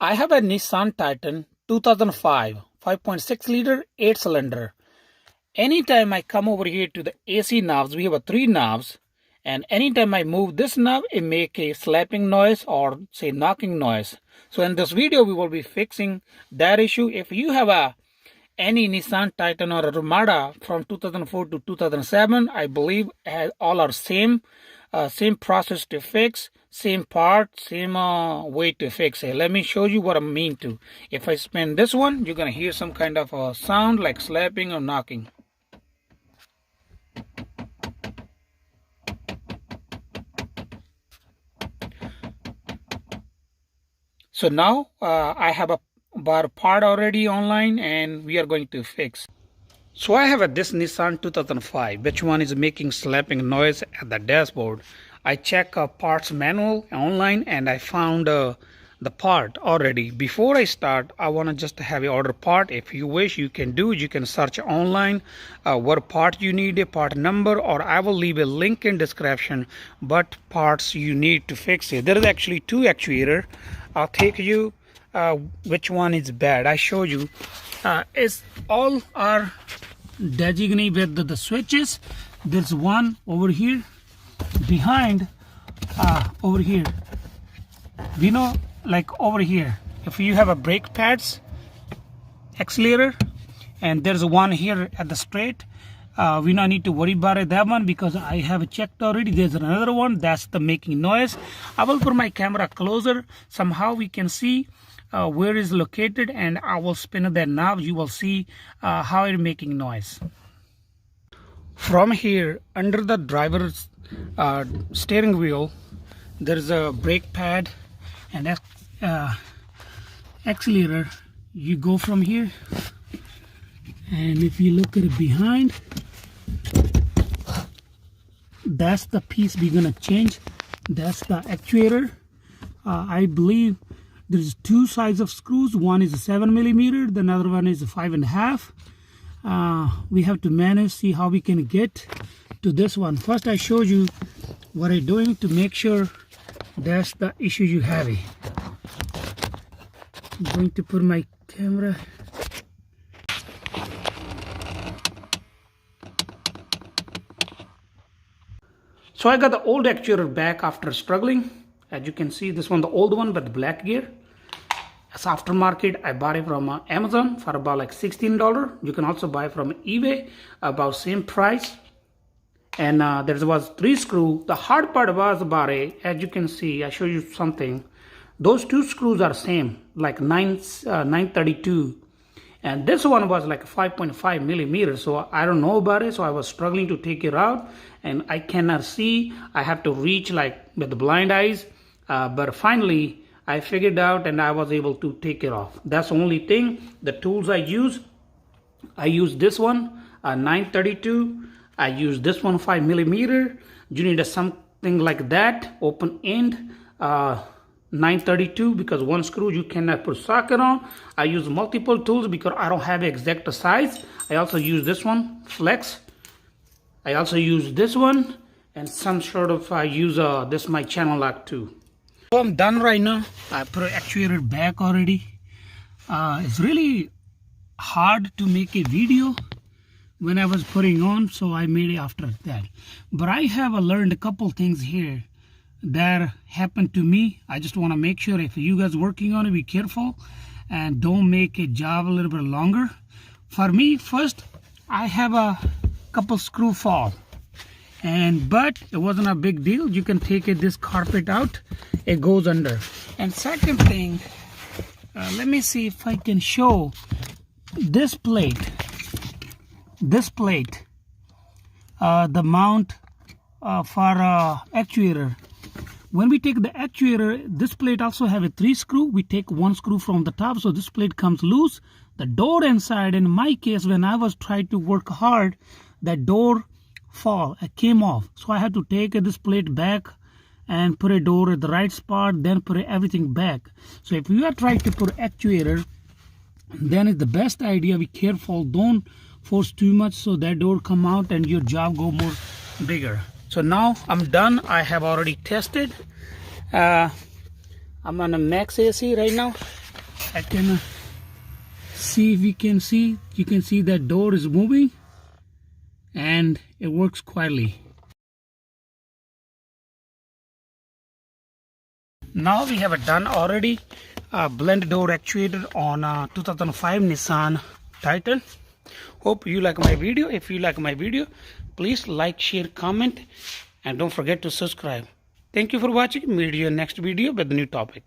I have a Nissan Titan 2005 5.6 liter 8 cylinder. Anytime I come over here to the AC knobs, we have a 3 knobs, and anytime I move this knob, it make a slapping noise or say knocking noise. So in this video, we will be fixing that issue. If you have any Nissan Titan or Armada from 2004 to 2007, I believe all are same process to fix, same part, same way to fix it. Let me show you what I mean to. If I spin this one, you're gonna hear some kind of a sound like slapping or knocking. So now I have bought a part already online and we are going to fix. So I have this Nissan 2005, which one is making slapping noise at the dashboard. I check a parts manual online and I found the part already. Before I start, I want to just have an order part. If you wish, you can do. You can search online what part you need, a part number, or I will leave a link in description what parts you need to fix it. There is actually 2 actuators. I'll take you which one is bad. I show you. It's all are designated with the switches. There's one over here behind over here, we know, like over here if you have a brake pads, accelerator, and there's one here at the straight. We don't need to worry about it, that one, because I have checked already. There's another one that's the making noise. I will put my camera closer, somehow we can see where is located, and I will spin that knob. You will see how it's making noise. From here, under the driver's steering wheel, there's a brake pad and accelerator. You go from here, and if you look at it behind, that's the piece we're gonna change. That's the actuator. I believe there's 2 sides of screws. One is a 7 millimeter, the other one is a 5.5. We have to manage, see how we can get to this one. First, I showed you what I'm doing to make sure that's the issue you have. I'm going to put my camera. So I got the old actuator back after struggling. As you can see, this one, the old one with the black gear. It's aftermarket. I bought it from Amazon for about like $16. You can also buy from eBay about same price. And there was 3 screws. The hard part was about it. As you can see, I show you something. Those 2 screws are same, like 932. And this one was like 5.5 millimeters. So I don't know about it. So I was struggling to take it out, and I cannot see. I have to reach like with the blind eyes. But finally, I figured out and I was able to take it off. That's the only thing. The tools I use this one, 932. I use this one, 5 millimeter. You need something like that, open end, 932, because one screw you cannot put socket on. I use multiple tools because I don't have exact size. I also use this one, flex. I also use this one, and some sort of I use this my channel lock too. So I'm done right now. I put an actuator back already. It's really hard to make a video when I was putting on, so I made it after that. But I have learned a couple things here that happened to me. I just want to make sure if you guys working on it, be careful and don't make a job a little bit longer. For me, first, I have a couple screw fall, but it wasn't a big deal. You can take this carpet out, it goes under. And second thing, let me see if I can show this plate. The mount for actuator. When we take the actuator, this plate also have a 3 screw. We take 1 screw from the top, so this plate comes loose. The door inside, in my case, when I was trying to work hard, that door came off. So I had to take this plate back and put a door at the right spot, then put everything back. So if you are trying to put actuator, then it's the best idea. Be careful, don't force too much so that door come out and your job go more bigger. So now I'm done. I have already tested. I'm on a max AC right now. I can see if you can see that door is moving and it works quietly. Now we have done already blend door actuator on 2005 Nissan Titan. Hope you like my video. If you like my video, please like, share, comment, and don't forget to subscribe. Thank you for watching. Meet you in next video with a new topic.